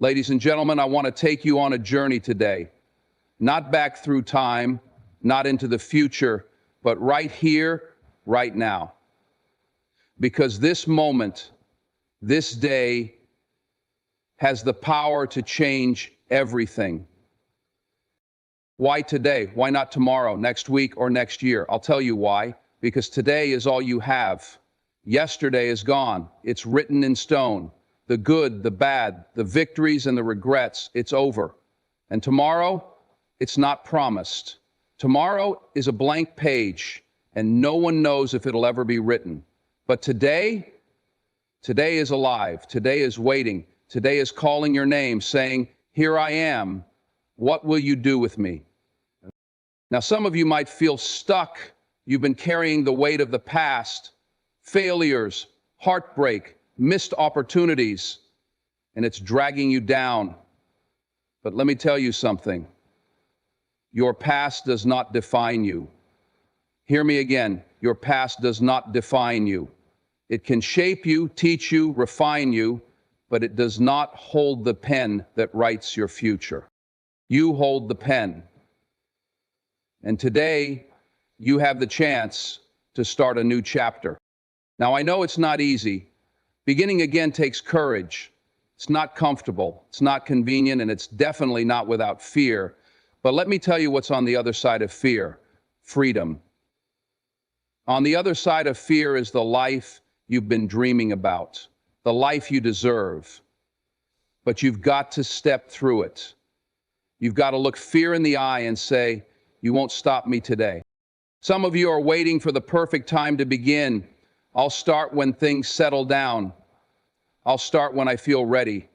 Ladies and gentlemen, I want to take you on a journey today, not back through time, not into the future, but right here, right now. Because this moment, this day, has the power to change everything. Why today? Why not tomorrow, next week, or next year? I'll tell you why. Because today is all you have. Yesterday is gone. It's written in stone. The good, the bad, the victories and the regrets, it's over. And tomorrow, it's not promised. Tomorrow is a blank page, and no one knows if it'll ever be written. But today is alive. Today is waiting. Today is calling your name, saying, "Here I am. What will you do with me?" Now, some of you might feel stuck. You've been carrying the weight of the past, failures, heartbreak, missed opportunities, and it's dragging you down. But let me tell you something. Your past does not define you. Hear me again. Your past does not define you. It can shape you, teach you, refine you, but it does not hold the pen that writes your future. You hold the pen. And today, you have the chance to start a new chapter. Now, I know it's not easy. Beginning again takes courage. It's not comfortable, it's not convenient, and it's definitely not without fear. But let me tell you what's on the other side of fear: freedom. On the other side of fear is the life you've been dreaming about, the life you deserve. But you've got to step through it. You've got to look fear in the eye and say, "You won't stop me today." Some of you are waiting for the perfect time to begin. I'll start when things settle down. I'll start when I feel ready.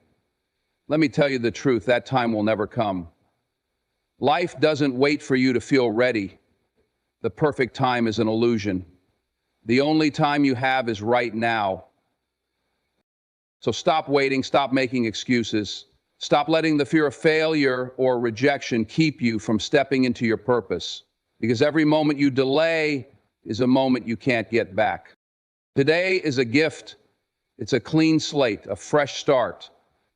Let me tell you the truth, that time will never come. Life doesn't wait for you to feel ready. The perfect time is an illusion. The only time you have is right now. So stop waiting, stop making excuses. Stop letting the fear of failure or rejection keep you from stepping into your purpose. Because every moment you delay is a moment you can't get back. Today is a gift. It's a clean slate, a fresh start.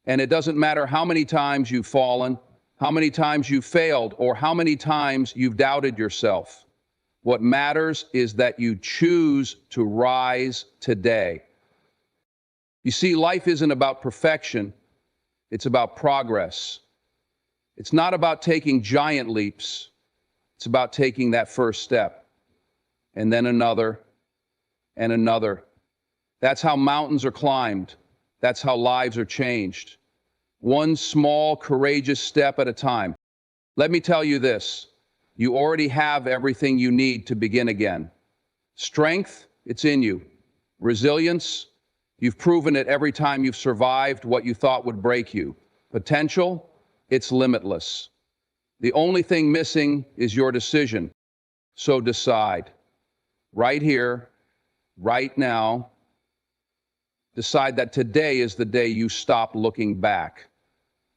And it doesn't matter how many times you've fallen, how many times you've failed, or how many times you've doubted yourself. What matters is that you choose to rise today. You see, life isn't about perfection. It's about progress. It's not about taking giant leaps. It's about taking that first step, and then another, and another. That's how mountains are climbed. That's how lives are changed. One small, courageous step at a time. Let me tell you this. You already have everything you need to begin again. Strength, it's in you. Resilience, you've proven it every time you've survived what you thought would break you. Potential, it's limitless. The only thing missing is your decision. So decide. Right here, right now. Decide that today is the day you stop looking back.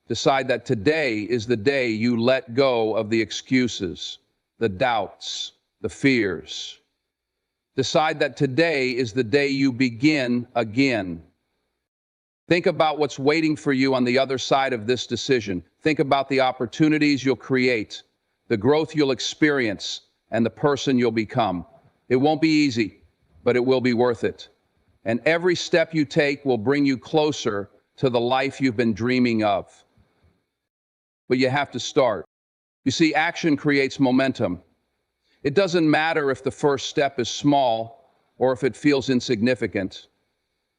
Decide that today is the day you let go of the excuses, the doubts, the fears. Decide that today is the day you begin again. Think about what's waiting for you on the other side of this decision. Think about the opportunities you'll create, the growth you'll experience, and the person you'll become. It won't be easy, but it will be worth it. And every step you take will bring you closer to the life you've been dreaming of. But you have to start. You see, action creates momentum. It doesn't matter if the first step is small or if it feels insignificant.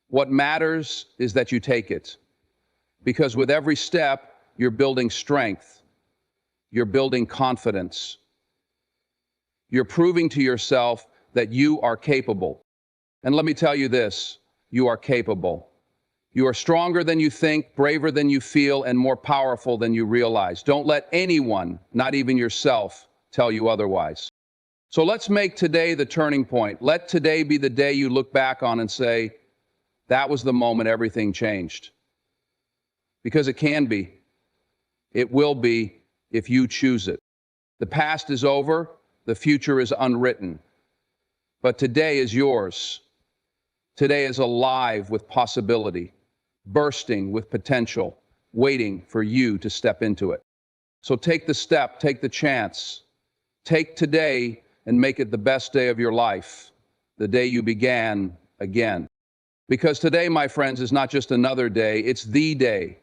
What matters is that you take it. Because with every step, you're building strength. You're building confidence. You're proving to yourself that you are capable. And let me tell you this, you are capable. You are stronger than you think, braver than you feel, and more powerful than you realize. Don't let anyone, not even yourself, tell you otherwise. So let's make today the turning point. Let today be the day you look back on and say, that was the moment everything changed. Because it can be. It will be if you choose it. The past is over, the future is unwritten. But today is yours. Today is alive with possibility, bursting with potential, waiting for you to step into it. So take the step, take the chance. Take today and make it the best day of your life, the day you began again. Because today, my friends, is not just another day, it's the day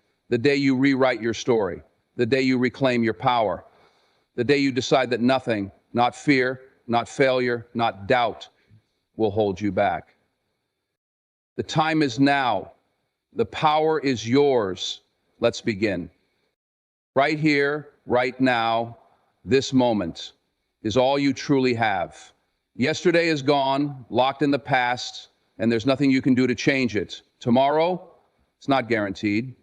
you rewrite your story, the day you reclaim your power, the day you decide that nothing, not fear, not failure, not doubt, will hold you back. The time is now. The power is yours. Let's begin. Right here, right now, this moment is all you truly have. Yesterday is gone, locked in the past, and there's nothing you can do to change it. Tomorrow, it's not guaranteed.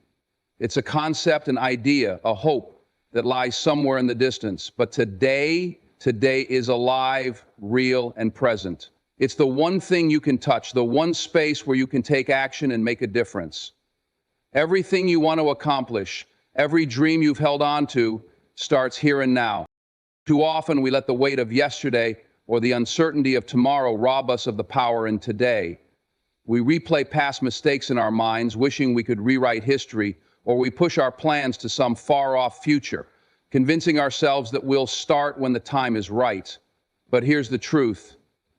It's a concept, an idea, a hope that lies somewhere in the distance. But today is alive, real, and present. It's the one thing you can touch, the one space where you can take action and make a difference. Everything you want to accomplish, every dream you've held on to, starts here and now. Too often we let the weight of yesterday or the uncertainty of tomorrow rob us of the power in today. We replay past mistakes in our minds, wishing we could rewrite history, or we push our plans to some far-off future, convincing ourselves that we'll start when the time is right. But here's the truth.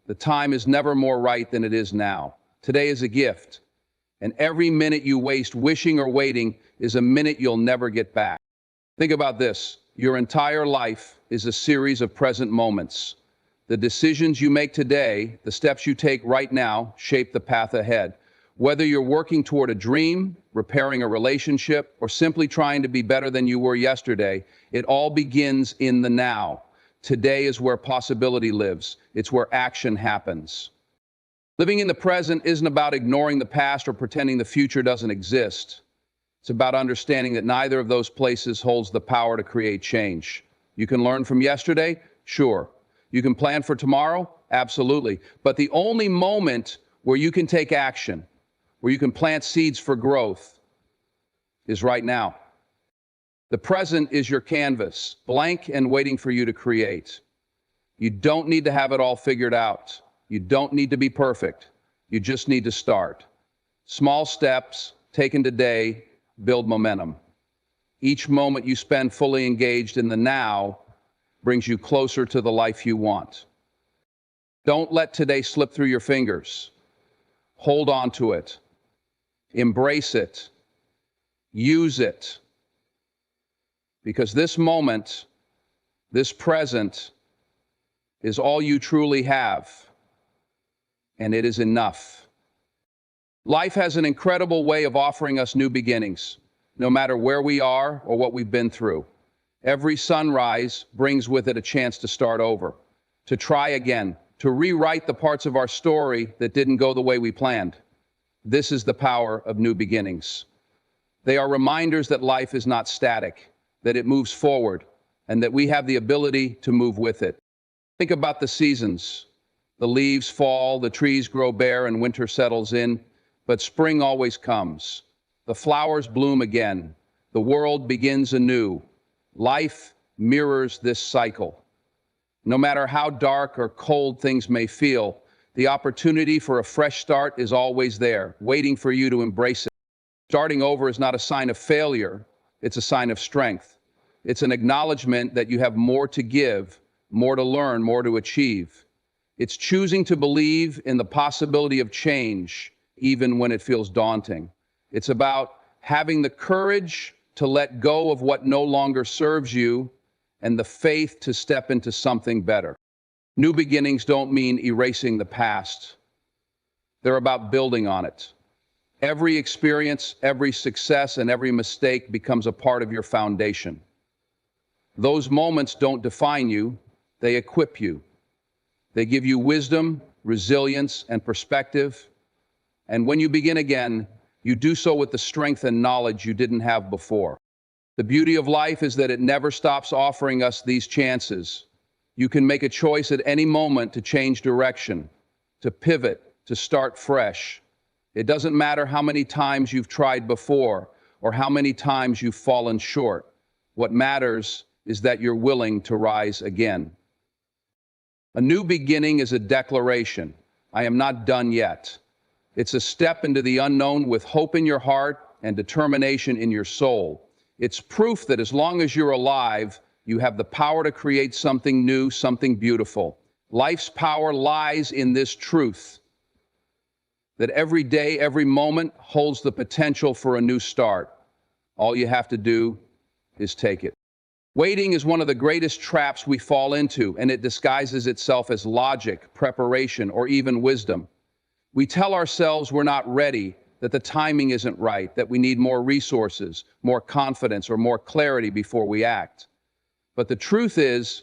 The time is never more right than it is now. Today is a gift, and every minute you waste wishing or waiting is a minute you'll never get back. Think about this. Your entire life is a series of present moments. The decisions you make today, the steps you take right now, shape the path ahead. Whether you're working toward a dream, repairing a relationship, or simply trying to be better than you were yesterday, it all begins in the now. Today is where possibility lives. It's where action happens. Living in the present isn't about ignoring the past or pretending the future doesn't exist. It's about understanding that neither of those places holds the power to create change. You can learn from yesterday? Sure. You can plan for tomorrow? Absolutely. But the only moment where you can take action, where you can plant seeds for growth, is right now. The present is your canvas, blank and waiting for you to create. You don't need to have it all figured out. You don't need to be perfect. You just need to start. Small steps taken today build momentum. Each moment you spend fully engaged in the now brings you closer to the life you want. Don't let today slip through your fingers. Hold on to it. Embrace it. Use it. Because this moment, this present, is all you truly have, and it is enough. Life has an incredible way of offering us new beginnings, no matter where we are or what we've been through. Every sunrise brings with it a chance to start over, to try again, to rewrite the parts of our story that didn't go the way we planned. This is the power of new beginnings. They are reminders that life is not static, that it moves forward, and that we have the ability to move with it. Think about the seasons. The leaves fall, the trees grow bare, and winter settles in, but spring always comes. The flowers bloom again. The world begins anew. Life mirrors this cycle. No matter how dark or cold things may feel, the opportunity for a fresh start is always there, waiting for you to embrace it. Starting over is not a sign of failure, it's a sign of strength. It's an acknowledgement that you have more to give, more to learn, more to achieve. It's choosing to believe in the possibility of change, even when it feels daunting. It's about having the courage to let go of what no longer serves you and the faith to step into something better. New beginnings don't mean erasing the past. They're about building on it. Every experience, every success, and every mistake becomes a part of your foundation. Those moments don't define you, they equip you. They give you wisdom, resilience, and perspective. And when you begin again, you do so with the strength and knowledge you didn't have before. The beauty of life is that it never stops offering us these chances. You can make a choice at any moment to change direction, to pivot, to start fresh. It doesn't matter how many times you've tried before or how many times you've fallen short. What matters is that you're willing to rise again. A new beginning is a declaration. I am not done yet. It's a step into the unknown with hope in your heart and determination in your soul. It's proof that as long as you're alive, you have the power to create something new, something beautiful. Life's power lies in this truth, that every day, every moment holds the potential for a new start. All you have to do is take it. Waiting is one of the greatest traps we fall into, and it disguises itself as logic, preparation, or even wisdom. We tell ourselves we're not ready, that the timing isn't right, that we need more resources, more confidence, or more clarity before we act. But the truth is,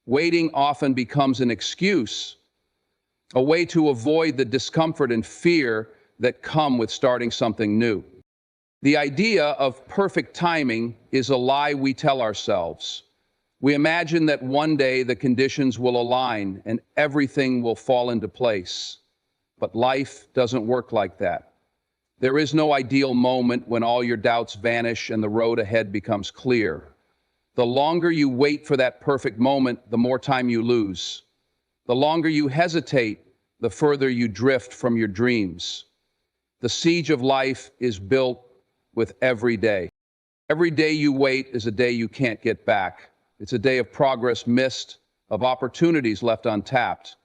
waiting often becomes an excuse, a way to avoid the discomfort and fear that come with starting something new. The idea of perfect timing is a lie we tell ourselves. We imagine that one day the conditions will align and everything will fall into place. But life doesn't work like that. There is no ideal moment when all your doubts vanish and the road ahead becomes clear. The longer you wait for that perfect moment, the more time you lose. The longer you hesitate, the further you drift from your dreams. The siege of life is built with every day. Every day you wait is a day you can't get back. It's a day of progress missed, of opportunities left untapped.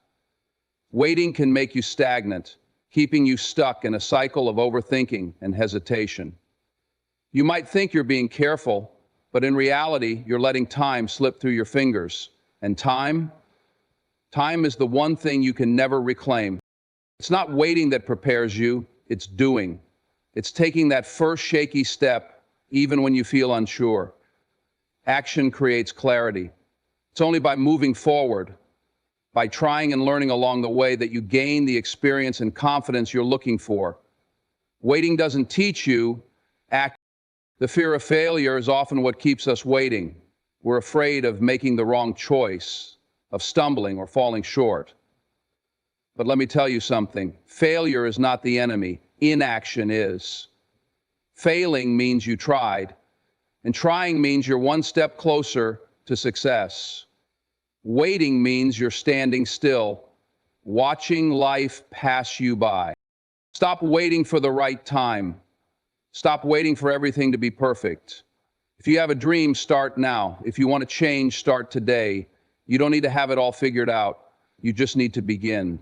Waiting can make you stagnant, keeping you stuck in a cycle of overthinking and hesitation. You might think you're being careful, but in reality, you're letting time slip through your fingers. And time is the one thing you can never reclaim. It's not waiting that prepares you, it's doing. It's taking that first shaky step, even when you feel unsure. Action creates clarity. It's only by moving forward, by trying and learning along the way, that you gain the experience and confidence you're looking for. Waiting doesn't teach you, act. The fear of failure is often what keeps us waiting. We're afraid of making the wrong choice, of stumbling or falling short. But let me tell you something. Failure is not the enemy. Inaction is. Failing means you tried, and trying means you're one step closer to success. Waiting means you're standing still, watching life pass you by. Stop waiting for the right time. Stop waiting for everything to be perfect. If you have a dream, start now. If you want to change, start today. You don't need to have it all figured out. You just need to begin.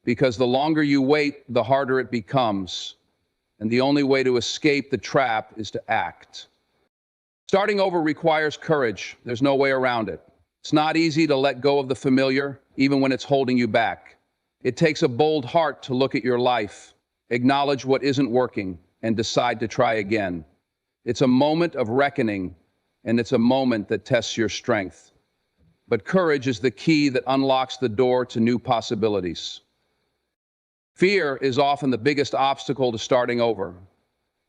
Because the longer you wait, the harder it becomes. And the only way to escape the trap is to act. Starting over requires courage. There's no way around it. It's not easy to let go of the familiar, even when it's holding you back. It takes a bold heart to look at your life, acknowledge what isn't working, and decide to try again. It's a moment of reckoning, and it's a moment that tests your strength. But courage is the key that unlocks the door to new possibilities. Fear is often the biggest obstacle to starting over.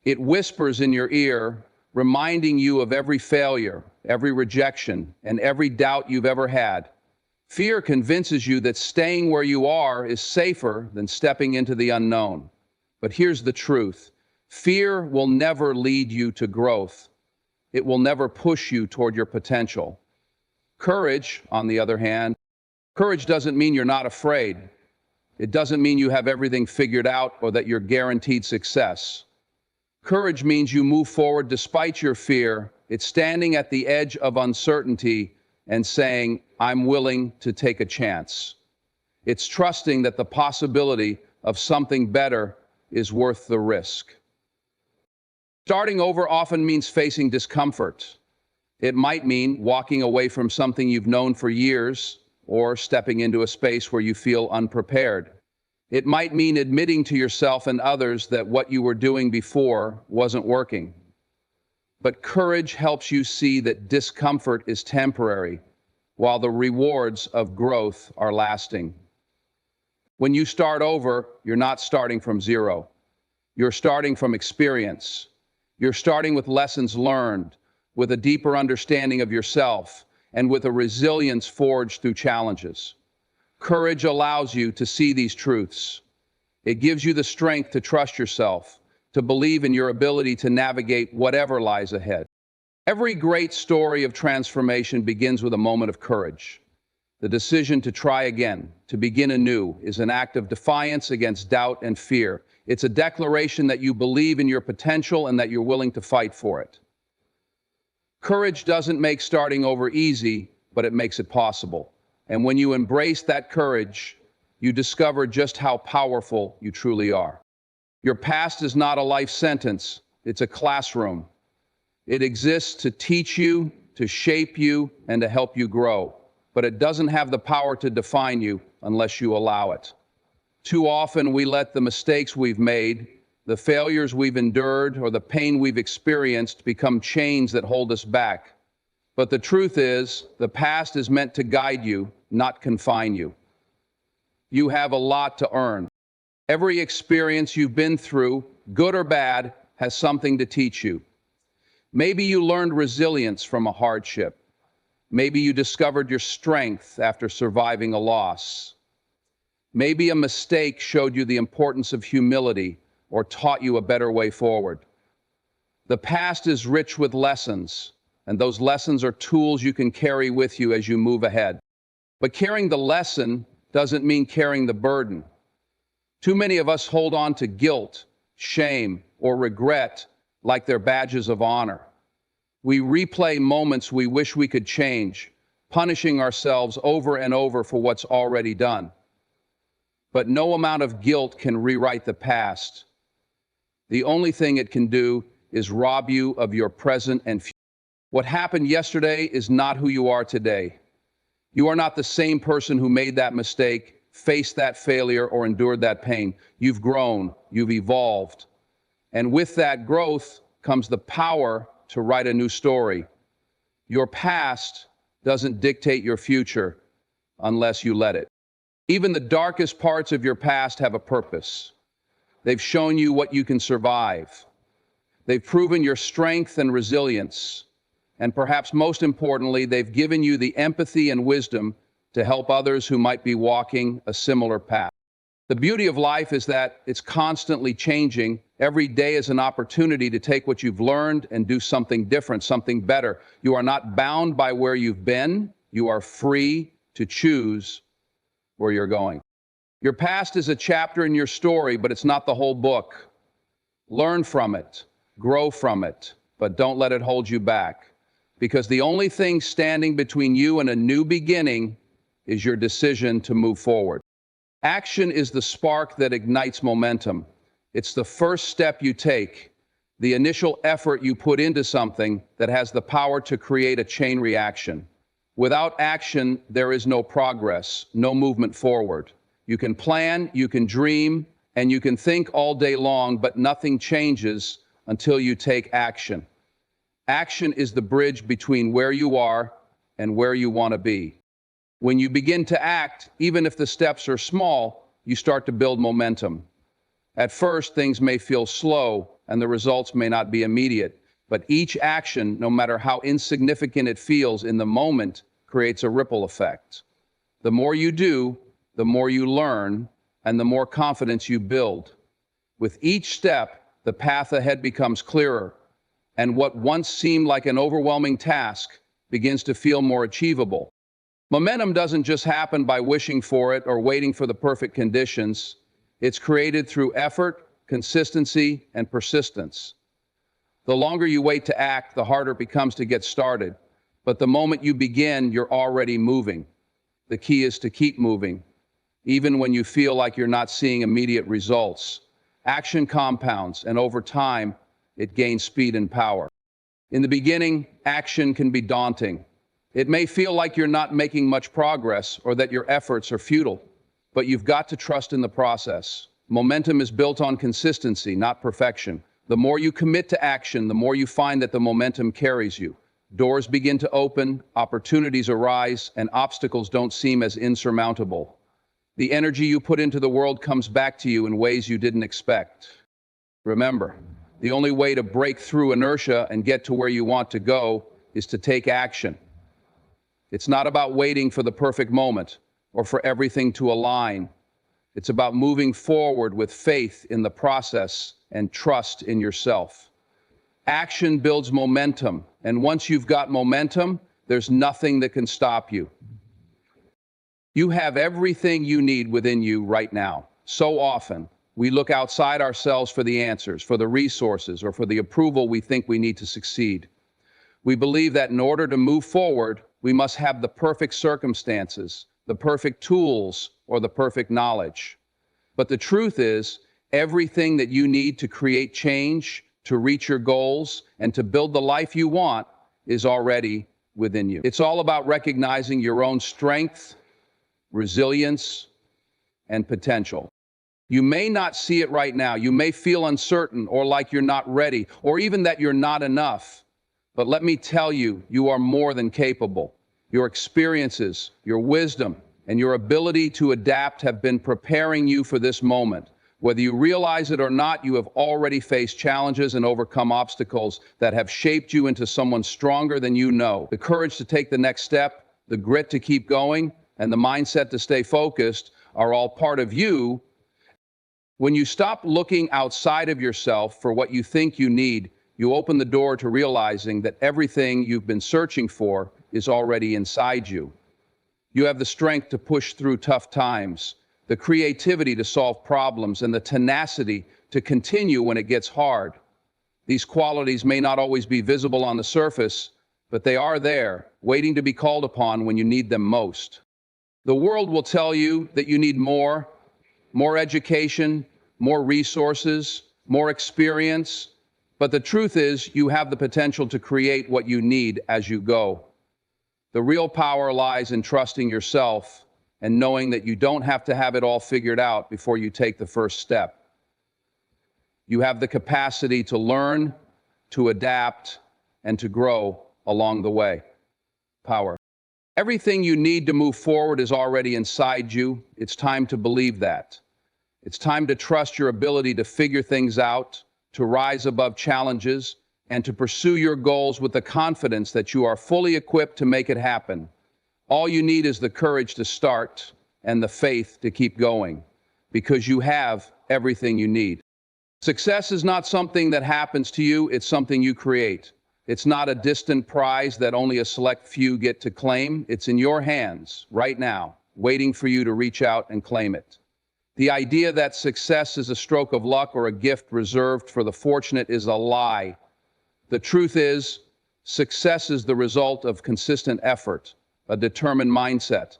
It whispers in your ear, reminding you of every failure, every rejection, and every doubt you've ever had. Fear convinces you that staying where you are is safer than stepping into the unknown. But here's the truth. Fear will never lead you to growth. It will never push you toward your potential. Courage, on the other hand, courage doesn't mean you're not afraid. It doesn't mean you have everything figured out or that you're guaranteed success. Courage means you move forward despite your fear. It's standing at the edge of uncertainty and saying, I'm willing to take a chance. It's trusting that the possibility of something better is worth the risk. Starting over often means facing discomfort. It might mean walking away from something you've known for years, or stepping into a space where you feel unprepared. It might mean admitting to yourself and others that what you were doing before wasn't working. But courage helps you see that discomfort is temporary, while the rewards of growth are lasting. When you start over, you're not starting from zero. You're starting from experience. You're starting with lessons learned, with a deeper understanding of yourself, and with a resilience forged through challenges. Courage allows you to see these truths. It gives you the strength to trust yourself, to believe in your ability to navigate whatever lies ahead. Every great story of transformation begins with a moment of courage. The decision to try again, to begin anew, is an act of defiance against doubt and fear. It's a declaration that you believe in your potential and that you're willing to fight for it. Courage doesn't make starting over easy, but it makes it possible. And when you embrace that courage, you discover just how powerful you truly are. Your past is not a life sentence, it's a classroom. It exists to teach you, to shape you, and to help you grow. But it doesn't have the power to define you unless you allow it. Too often we let the mistakes we've made, the failures we've endured, or the pain we've experienced become chains that hold us back. But the truth is, the past is meant to guide you, not confine you. You have a lot to earn. Every experience you've been through, good or bad, has something to teach you. Maybe you learned resilience from a hardship. Maybe you discovered your strength after surviving a loss. Maybe a mistake showed you the importance of humility or taught you a better way forward. The past is rich with lessons, and those lessons are tools you can carry with you as you move ahead. But carrying the lesson doesn't mean carrying the burden. Too many of us hold on to guilt, shame, or regret like they're badges of honor. We replay moments we wish we could change, punishing ourselves over and over for what's already done. But no amount of guilt can rewrite the past. The only thing it can do is rob you of your present and future. What happened yesterday is not who you are today. You are not the same person who made that mistake, faced that failure, or endured that pain. You've grown, you've evolved. And with that growth comes the power to write a new story. Your past doesn't dictate your future unless you let it. Even the darkest parts of your past have a purpose. They've shown you what you can survive. They've proven your strength and resilience. And perhaps most importantly, they've given you the empathy and wisdom to help others who might be walking a similar path. The beauty of life is that it's constantly changing. Every day is an opportunity to take what you've learned and do something different, something better. You are not bound by where you've been. You are free to choose where you're going. Your past is a chapter in your story, but it's not the whole book. Learn from it, grow from it, but don't let it hold you back. Because the only thing standing between you and a new beginning is your decision to move forward. Action is the spark that ignites momentum. It's the first step you take, the initial effort you put into something that has the power to create a chain reaction. Without action, there is no progress, no movement forward. You can plan, you can dream, and you can think all day long, but nothing changes until you take action. Action is the bridge between where you are and where you want to be. When you begin to act, even if the steps are small, you start to build momentum. At first, things may feel slow and the results may not be immediate, but each action, no matter how insignificant it feels in the moment, creates a ripple effect. The more you do, the more you learn, and the more confidence you build. With each step, the path ahead becomes clearer, and what once seemed like an overwhelming task begins to feel more achievable. Momentum doesn't just happen by wishing for it or waiting for the perfect conditions. It's created through effort, consistency, and persistence. The longer you wait to act, the harder it becomes to get started. But the moment you begin, you're already moving. The key is to keep moving, even when you feel like you're not seeing immediate results. Action compounds, and over time, it gains speed and power. In the beginning, action can be daunting. It may feel like you're not making much progress or that your efforts are futile, but you've got to trust in the process. Momentum is built on consistency, not perfection. The more you commit to action, the more you find that the momentum carries you. Doors begin to open, opportunities arise, and obstacles don't seem as insurmountable. The energy you put into the world comes back to you in ways you didn't expect. Remember, the only way to break through inertia and get to where you want to go is to take action. It's not about waiting for the perfect moment or for everything to align. It's about moving forward with faith in the process and trust in yourself. Action builds momentum, and once you've got momentum, there's nothing that can stop you. You have everything you need within you right now. So often, We look outside ourselves for the answers, for the resources, or for the approval we think we need to succeed. We believe that in order to move forward, we must have the perfect circumstances, the perfect tools, or the perfect knowledge. But the truth is, everything that you need to create change, to reach your goals, and to build the life you want is already within you. It's all about recognizing your own strength, resilience, and potential. You may not see it right now. You may feel uncertain or like you're not ready, or even that you're not enough. But let me tell you, you are more than capable. Your experiences, your wisdom, and your ability to adapt have been preparing you for this moment. Whether you realize it or not, you have already faced challenges and overcome obstacles that have shaped you into someone stronger than you know. The courage to take the next step, the grit to keep going, and the mindset to stay focused are all part of you. When you stop looking outside of yourself for what you think you need, you open the door to realizing that everything you've been searching for is already inside you. You have the strength to push through tough times, the creativity to solve problems, and the tenacity to continue when it gets hard. These qualities may not always be visible on the surface, but they are there, waiting to be called upon when you need them most. The world will tell you that you need more education, more resources, more experience, but the truth is you have the potential to create what you need as you go. The real power lies in trusting yourself and knowing that you don't have to have it all figured out before you take the first step. You have the capacity to learn, to adapt, and to grow along the way. Power. Everything you need to move forward is already inside you. It's time to believe that. It's time to trust your ability to figure things out, to rise above challenges, and to pursue your goals with the confidence that you are fully equipped to make it happen. All you need is the courage to start and the faith to keep going, because you have everything you need. Success is not something that happens to you, it's something you create. It's not a distant prize that only a select few get to claim. It's in your hands right now, waiting for you to reach out and claim it. The idea that success is a stroke of luck or a gift reserved for the fortunate is a lie. The truth is, success is the result of consistent effort, a determined mindset,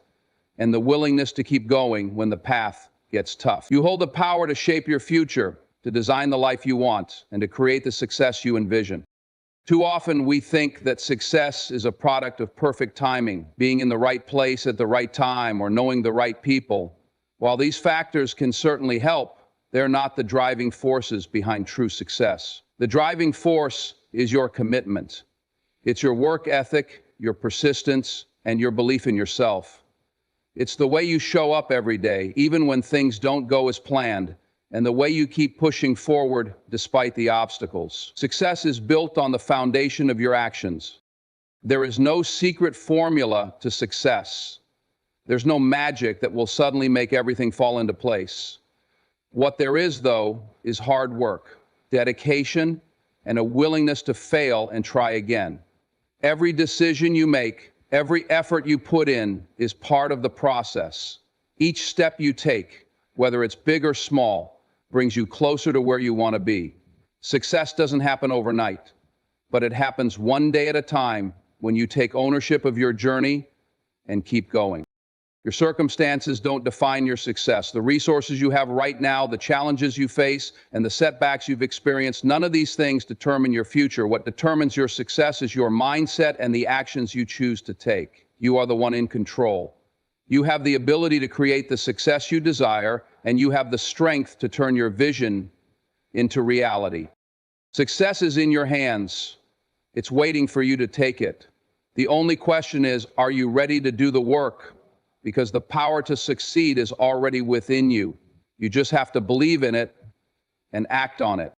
and the willingness to keep going when the path gets tough. You hold the power to shape your future, to design the life you want, and to create the success you envision. Too often we think that success is a product of perfect timing, being in the right place at the right time, or knowing the right people. While these factors can certainly help, they're not the driving forces behind true success. The driving force is your commitment. It's your work ethic, your persistence, and your belief in yourself. It's the way you show up every day, even when things don't go as planned, and the way you keep pushing forward despite the obstacles. Success is built on the foundation of your actions. There is no secret formula to success. There's no magic that will suddenly make everything fall into place. What there is, though, is hard work, dedication, and a willingness to fail and try again. Every decision you make, every effort you put in is part of the process. Each step you take, whether it's big or small, brings you closer to where you want to be. Success doesn't happen overnight, but it happens one day at a time when you take ownership of your journey and keep going. Your circumstances don't define your success. The resources you have right now, the challenges you face, and the setbacks you've experienced, none of these things determine your future. What determines your success is your mindset and the actions you choose to take. You are the one in control. You have the ability to create the success you desire, and you have the strength to turn your vision into reality. Success is in your hands. It's waiting for you to take it. The only question is, are you ready to do the work? Because the power to succeed is already within you. You just have to believe in it and act on it.